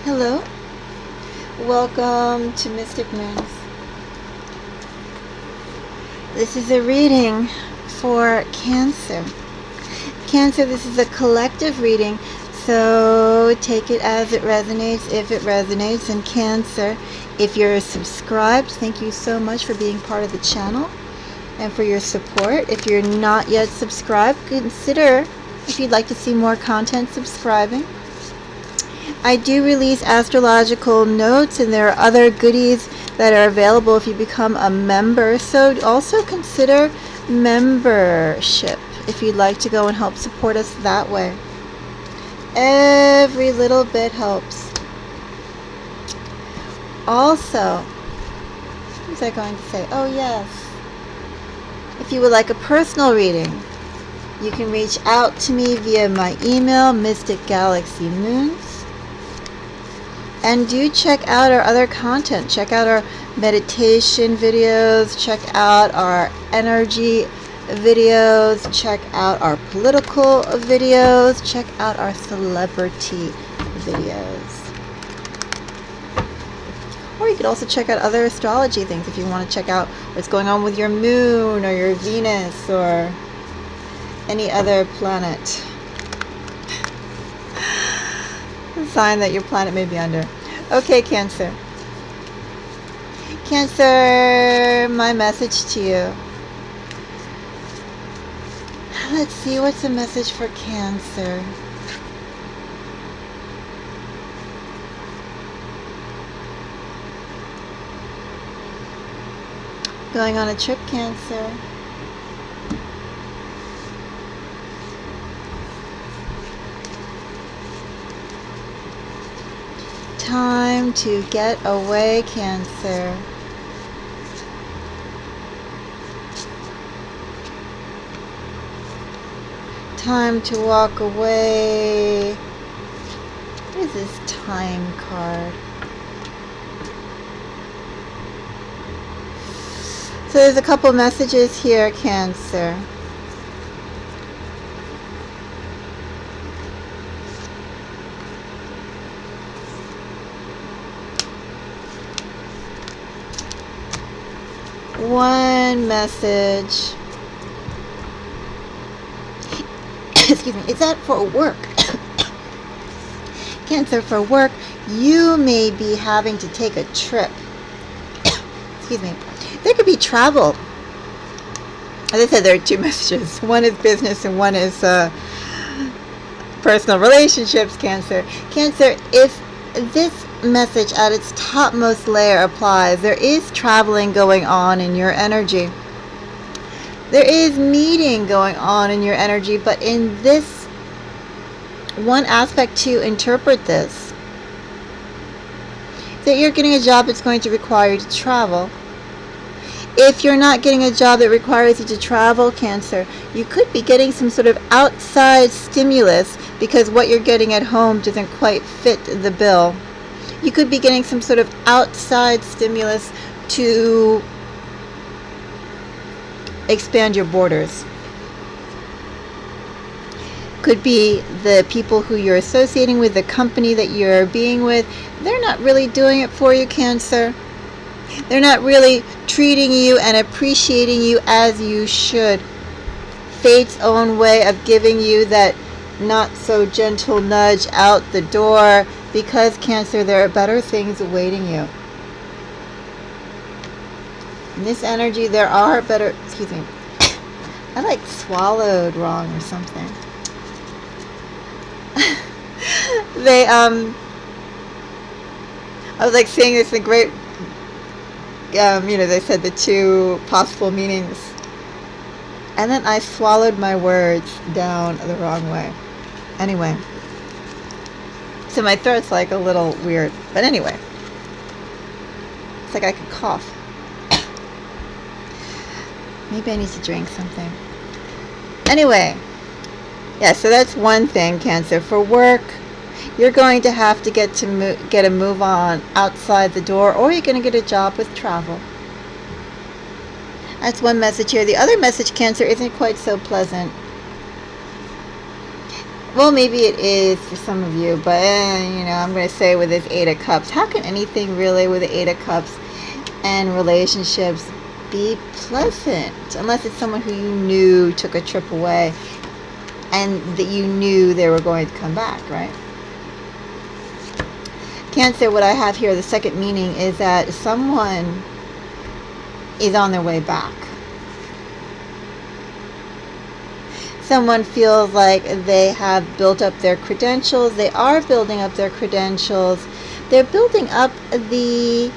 Hello, welcome to Mystic Moons. This is a reading for Cancer. Cancer, this is a collective reading, so take it as it resonates, if it resonates. And Cancer, if you're subscribed, thank you so much for being part of the channel and for your support. If you're not yet subscribed, consider, if you'd like to see more content, subscribing. I do release astrological notes, and there are other goodies that are available if you become a member. So also consider membership if you'd like to go and help support us that way. Every little bit helps. Also, what was I going to say? Oh yes. If you would like a personal reading, you can reach out to me via my email, mysticgalaxymoons. And do check out our other content. Check out our meditation videos. Check out our energy videos. Check out our political videos. Check out our celebrity videos. Or you could also check out other astrology things if you want to check out what's going on with your moon or your Venus or any other planet. Sign that your planet may be under. Okay, Cancer. Cancer, my message to you. Let's see, what's the message for Cancer? Going on a trip, Cancer. Time to get away, Cancer. Time to walk away. What is this time card? So there's a couple messages here, Cancer. One message. Excuse me. Is that for work? Cancer, for work, you may be having to take a trip. Excuse me. There could be travel. As I said, there are two messages. One is business and one is personal relationships, Cancer. Cancer, if this message at its topmost layer applies, there is traveling going on in your energy. There is meeting going on in your energy, but in this one aspect to interpret this, that you're getting a job that's going to require you to travel. If you're not getting a job that requires you to travel, Cancer, you could be getting some sort of outside stimulus because what you're getting at home doesn't quite fit the bill. You could be getting some sort of outside stimulus to expand your borders. Could be the people who you're associating with, the company that you're being with. They're not really doing it for you, Cancer. They're not really treating you and appreciating you as you should. Fate's own way of giving you that not so gentle nudge out the door, because Cancer, there are better things awaiting you. In this energy, there are better, excuse me, I like swallowed wrong or something. I was like saying this in great, they said the two possible meanings. And then I swallowed my words down the wrong way. Anyway. So my throat's like a little weird. But anyway. It's like I could cough. Maybe I need to drink something. Anyway. Yeah, so that's one thing, Cancer. For work, you're going to have to get a move on outside the door, or you're going to get a job with travel. That's one message here. The other message, Cancer, isn't quite so pleasant. Well, maybe it is for some of you, but you know, I'm going to say with this Eight of Cups, how can anything really with the Eight of Cups and relationships be pleasant? Unless it's someone who you knew took a trip away and that you knew they were going to come back, right? Cancer, what I have here, the second meaning is that someone is on their way back. Someone feels like they have built up their credentials. They are building up their credentials. They're building up the...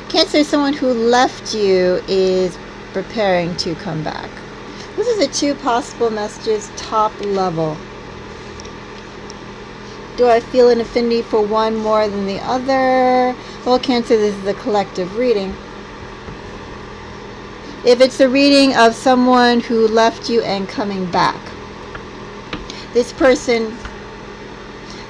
Cancer, someone who left you is preparing to come back. This is the two possible messages, top level. Do I feel an affinity for one more than the other? Well, Cancer, this is a collective reading. If it's a reading of someone who left you and coming back, this person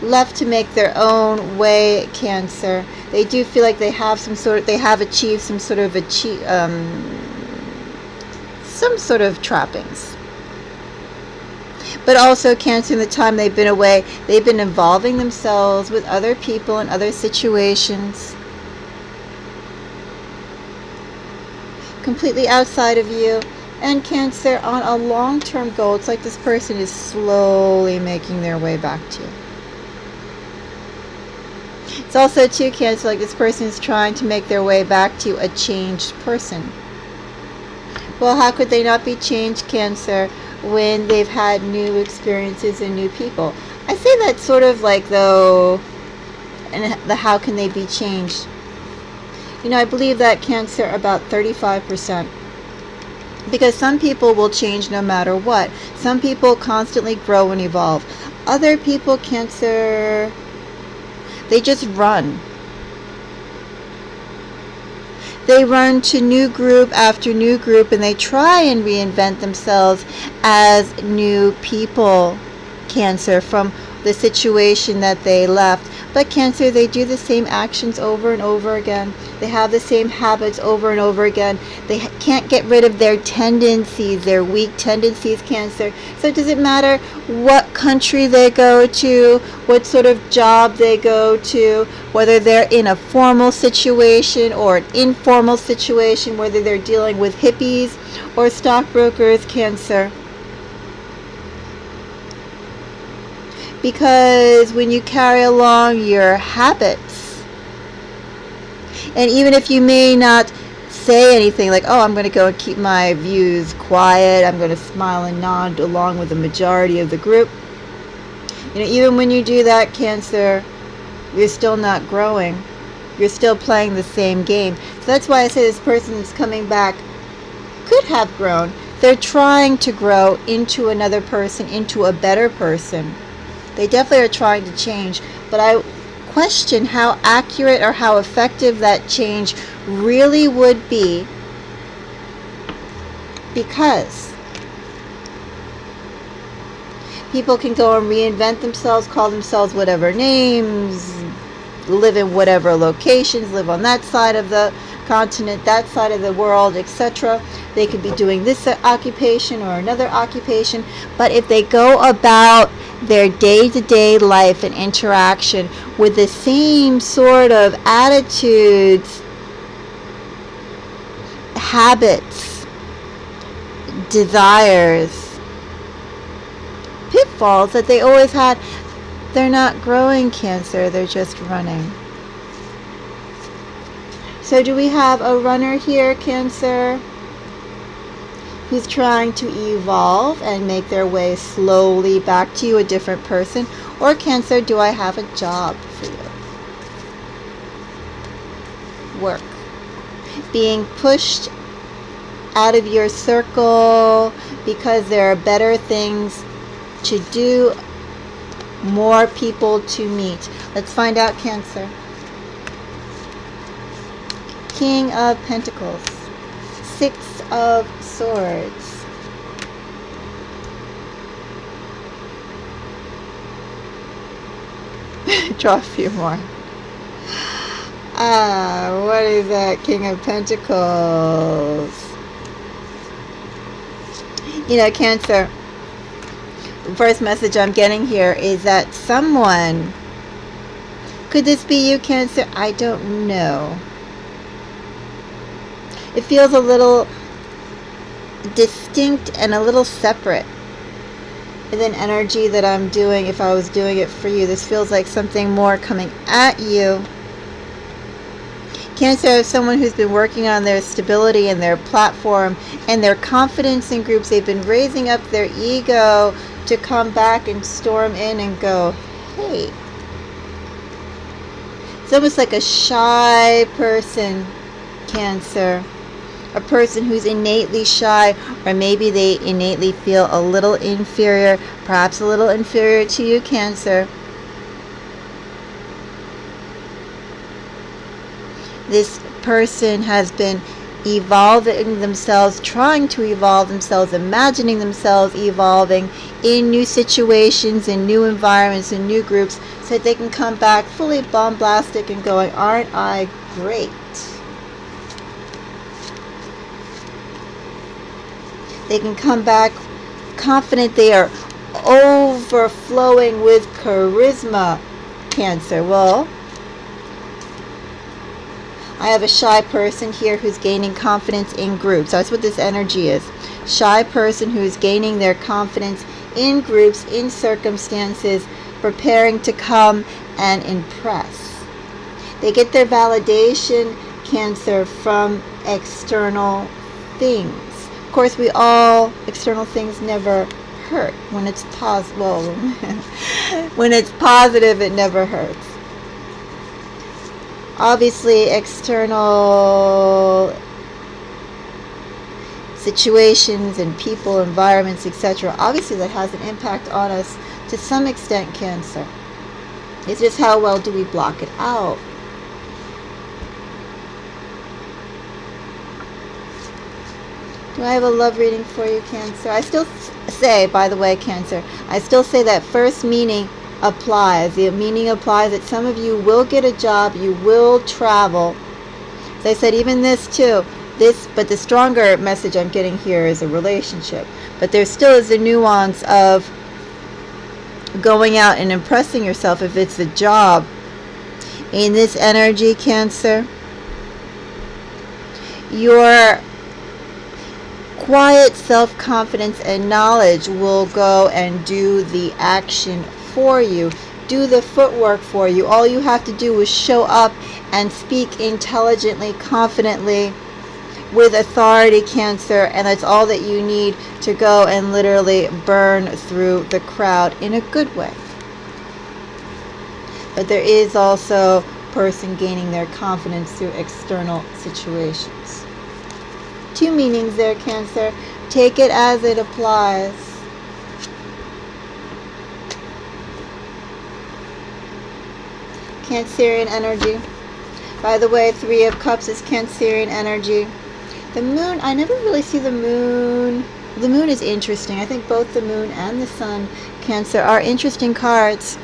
left to make their own way, Cancer. They do feel like they have achieved some sort of trappings. But also, Cancer, in the time they've been away, they've been involving themselves with other people and other situations completely outside of you. And Cancer, on a long-term goal, it's like this person is slowly making their way back to you. It's also, too, Cancer, like this person is trying to make their way back to a changed person. Well, how could they not be changed, Cancer, when they've had new experiences and new people? I say that sort of like, though, and the how can they be changed? You know, I believe that, Cancer, about 35%. Because some people will change no matter what. Some people constantly grow and evolve. Other people, Cancer, they just run. They run to new group after new group, and they try and reinvent themselves as new people, Cancer, from the situation that they left. But Cancer, they do the same actions over and over again. They have the same habits over and over again. They can't get rid of their tendencies, their weak tendencies, Cancer. So does it matter what country they go to, what sort of job they go to, whether they're in a formal situation or an informal situation, whether they're dealing with hippies or stockbrokers, Cancer? Because when you carry along your habits, and even if you may not say anything like, oh, I'm going to go and keep my views quiet, I'm going to smile and nod along with the majority of the group, you know, even when you do that, Cancer, you're still not growing. You're still playing the same game. So that's why I say this person that's coming back could have grown. They're trying to grow into another person, into a better person. They definitely are trying to change, but I question how accurate or how effective that change really would be, because people can go and reinvent themselves, call themselves whatever names, live in whatever locations, live on that side of the continent, that side of the world, etc. They could be doing this occupation or another occupation, but if they go about their day-to-day life and interaction with the same sort of attitudes, habits, desires, pitfalls that they always had, they're not growing, Cancer, they're just running. So do we have a runner here, Cancer, who's trying to evolve and make their way slowly back to you, a different person? Or, Cancer, do I have a job for you? Work. Being pushed out of your circle because there are better things to do, more people to meet. Let's find out, Cancer. King of Pentacles. Six of Swords. Draw a few more. What is that? King of Pentacles. You know, Cancer, The first message I'm getting here is that someone, could this be you, Cancer? I don't know. It feels a little distinct and a little separate than energy that I'm doing if I was doing it for you. This feels like something more coming at you. Cancer is someone who's been working on their stability and their platform and their confidence in groups. They've been raising up their ego to come back and storm in and go, hey. It's almost like a shy person, Cancer. A person who's innately shy, or maybe they innately feel a little inferior, perhaps a little inferior to you, Cancer. This person has been evolving themselves, trying to evolve themselves, imagining themselves evolving in new situations, in new environments, in new groups, so that they can come back fully bombastic and going, aren't I great? They can come back confident they are overflowing with charisma, Cancer. Well, I have a shy person here who's gaining confidence in groups. That's what this energy is. Shy person who's gaining their confidence in groups, in circumstances, preparing to come and impress. They get their validation, Cancer, from external things. Of course, external things never hurt. When it's when it's positive, it never hurts. Obviously, external situations and people, environments, etc., obviously that has an impact on us to some extent, Cancer. It's just how well do we block it out? Do I have a love reading for you, Cancer? I still say, by the way, Cancer, I still say that first meaning applies. The meaning applies that some of you will get a job, you will travel. As I said, even this too. But the stronger message I'm getting here is a relationship. But there still is a nuance of going out and impressing yourself if it's a job. In this energy, Cancer, your quiet self-confidence and knowledge will go and do the action for you, do the footwork for you. All you have to do is show up and speak intelligently, confidently, with authority, Cancer, and that's all that you need to go and literally burn through the crowd in a good way. But there is also a person gaining their confidence through external situations. Two meanings there, Cancer. Take it as it applies. Cancerian energy. By the way, Three of Cups is Cancerian energy. The moon, I never really see the moon. The moon is interesting. I think both the moon and the sun, Cancer, are interesting cards.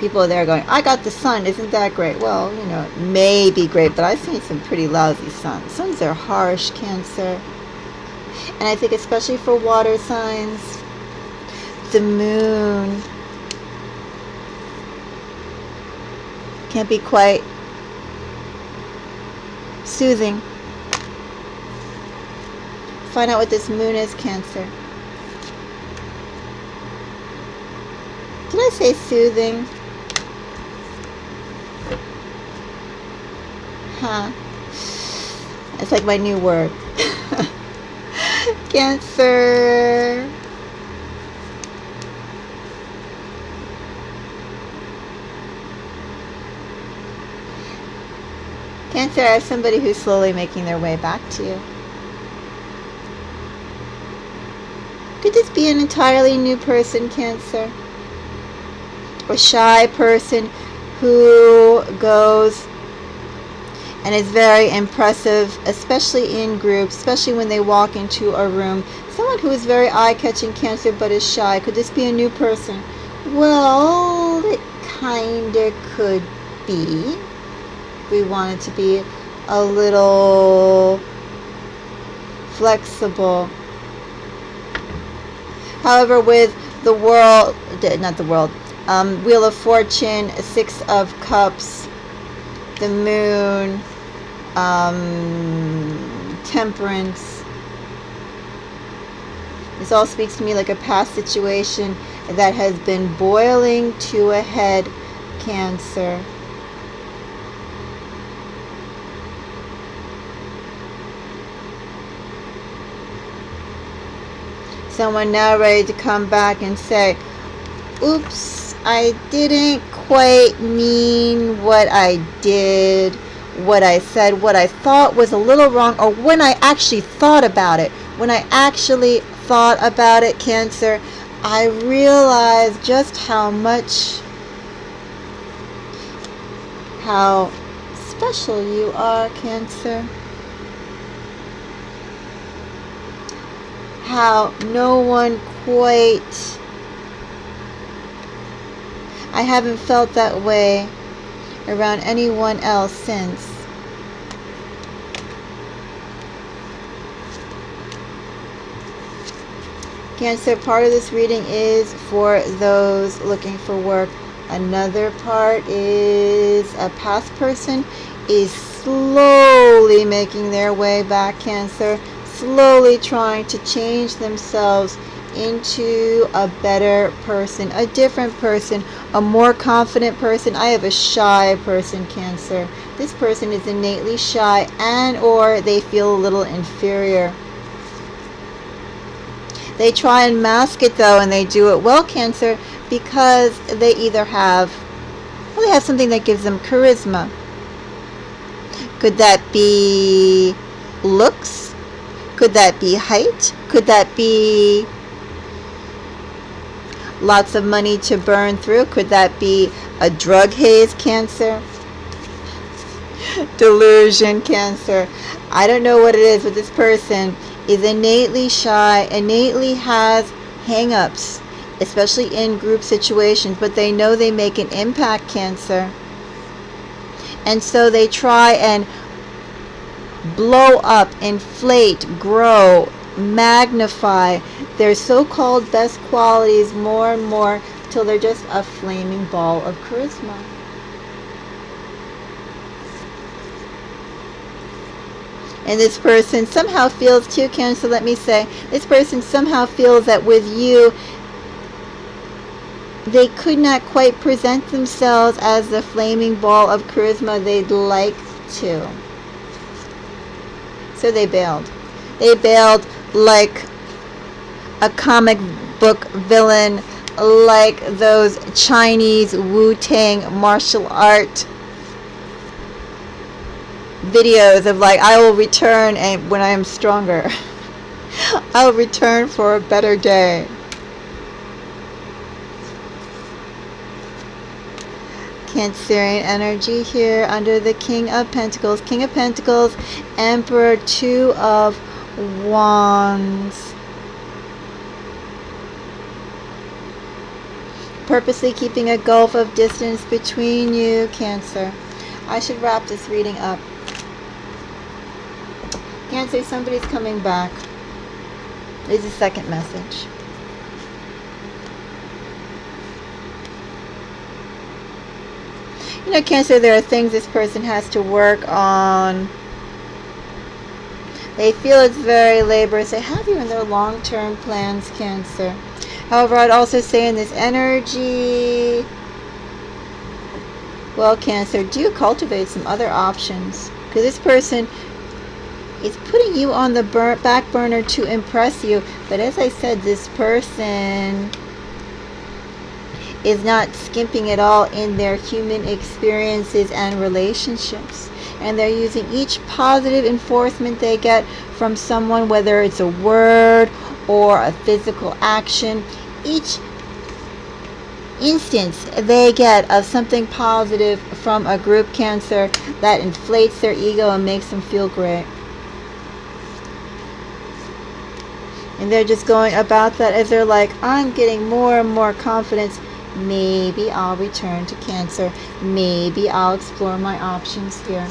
People are there going, I got the sun, isn't that great? Well, it may be great, but I've seen some pretty lousy suns. Suns are harsh, Cancer. And I think especially for water signs, the moon can be quite soothing. Find out what this moon is, Cancer. Did I say soothing? Huh. It's like my new word. Cancer. Cancer, I have somebody who's slowly making their way back to you. Could this be an entirely new person, Cancer? A shy person who goes and is very impressive, especially in groups, especially when they walk into a room. Someone who is very eye-catching, Cancer, but is shy. Could this be a new person? Well, it kinda could be. We want it to be a little flexible. However, with the world, not the world, Wheel of Fortune, Six of Cups, the Moon, Temperance. This all speaks to me like a past situation that has been boiling to a head, Cancer. Someone now ready to come back and say, oops, I didn't quite mean what I did, what I said, what I thought was a little wrong, or when I actually thought about it. When I actually thought about it, Cancer, I realized just how special you are, Cancer. How no one quite... I haven't felt that way around anyone else since. Cancer, part of this reading is for those looking for work. Another part is a past person is slowly making their way back, Cancer. Slowly trying to change themselves into a better person, a different person, a more confident person. I have a shy person, Cancer. This person is innately shy and or they feel a little inferior. They try and mask it though, and they do it well, Cancer, because they either have, well, they have something that gives them charisma. Could that be looks? Could that be height? Could that be lots of money to burn through? Could that be a drug haze, Cancer? Delusion, Cancer. I don't know what it is, but this person is innately shy, innately has hang-ups, especially in group situations, but they know they make an impact, Cancer. And so they try and blow up, inflate, grow, magnify their so-called best qualities more and more till they're just a flaming ball of charisma. And this person somehow feels too, Cancer, let me say, this person somehow feels that with you, they could not quite present themselves as the flaming ball of charisma they'd like to. So they bailed. They bailed like a comic book villain, like those Chinese Wu-Tang martial art videos of like, I will return and when I am stronger. I will return for a better day. Cancerian energy here under the King of Pentacles. King of Pentacles, Emperor, Two of Wands. Purposely keeping a gulf of distance between you, Cancer. I should wrap this reading up. Cancer, somebody's coming back. There's a second message. You know, Cancer, there are things this person has to work on. They feel it's very laborious. They have you in their long-term plans, Cancer. However, I'd also say in this energy, well, Cancer, do cultivate some other options. Because this person is putting you on the back burner to impress you. But as I said, this person is not skimping at all in their human experiences and relationships. And they're using each positive enforcement they get from someone, whether it's a word or a physical action, each instance they get of something positive from a group, Cancer, that inflates their ego and makes them feel great. And they're just going about that as they're like, I'm getting more and more confidence. Maybe I'll return to Cancer. Maybe I'll explore my options here.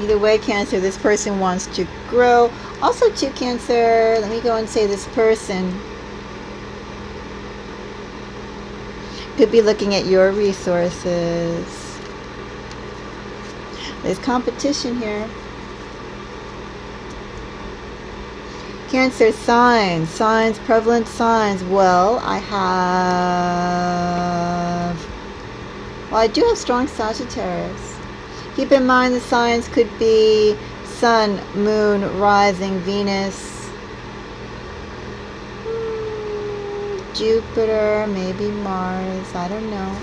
Either way, Cancer, this person wants to grow. Also, to Cancer, let me go and say this person could be looking at your resources. There's competition here. Cancer, signs, prevalent signs. Well, I do have strong Sagittarius. Keep in mind the signs could be Sun, Moon, Rising, Venus, Jupiter, maybe Mars, I don't know.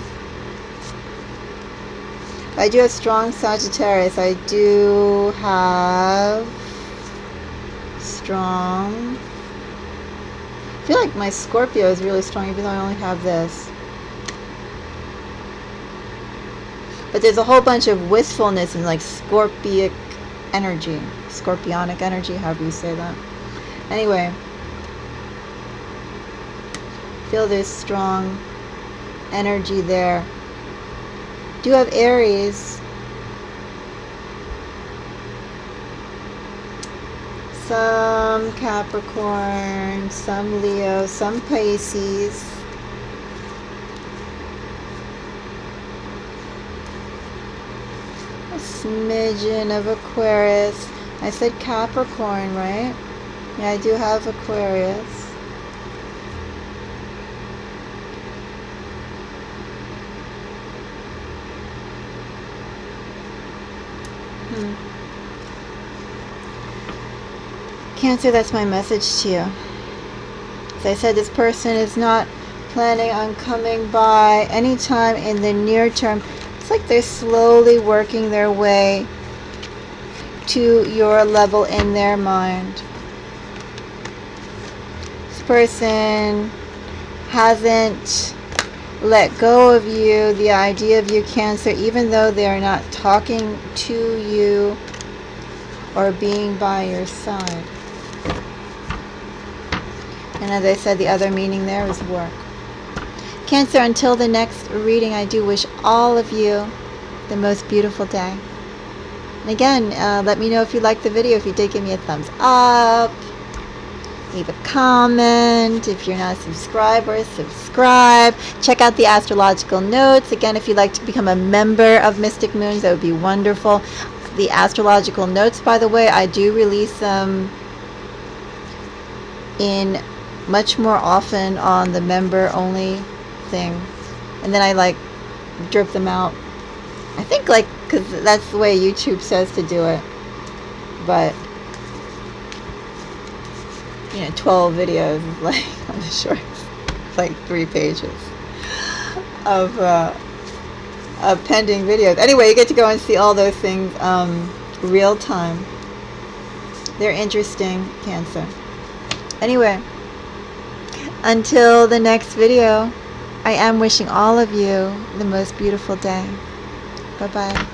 I do have strong Sagittarius. I do have strong... I feel like my Scorpio is really strong even though I only have this. But there's a whole bunch of wistfulness and like scorpionic energy, however you say that. Anyway, feel this strong energy there. Do have Aries. Some Capricorn, some Leo, some Pisces. Smidgen of Aquarius. I said Capricorn, right? Yeah, I do have Aquarius. Cancer, that's my message to you. As I said, this person is not planning on coming by anytime in the near term. It's like they're slowly working their way to your level in their mind. This person hasn't let go of you, the idea of you, Cancer, even though they are not talking to you or being by your side. And as I said, the other meaning there is work. Cancer, until the next reading, I do wish all of you the most beautiful day. And again, let me know if you liked the video. If you did, give me a thumbs up. Leave a comment. If you're not a subscriber, subscribe. Check out the astrological notes. Again, if you'd like to become a member of Mystic Moons, that would be wonderful. The astrological notes, by the way, I do release them in much more often on the member only thing, and then I like drip them out. I think like because that's the way YouTube says to do it, but you know, 12 videos is like on the shorts, it's like 3 pages of pending videos. Anyway, you get to go and see all those things real time. They're interesting, Cancer. Anyway, until the next video, I am wishing all of you the most beautiful day. Bye-bye.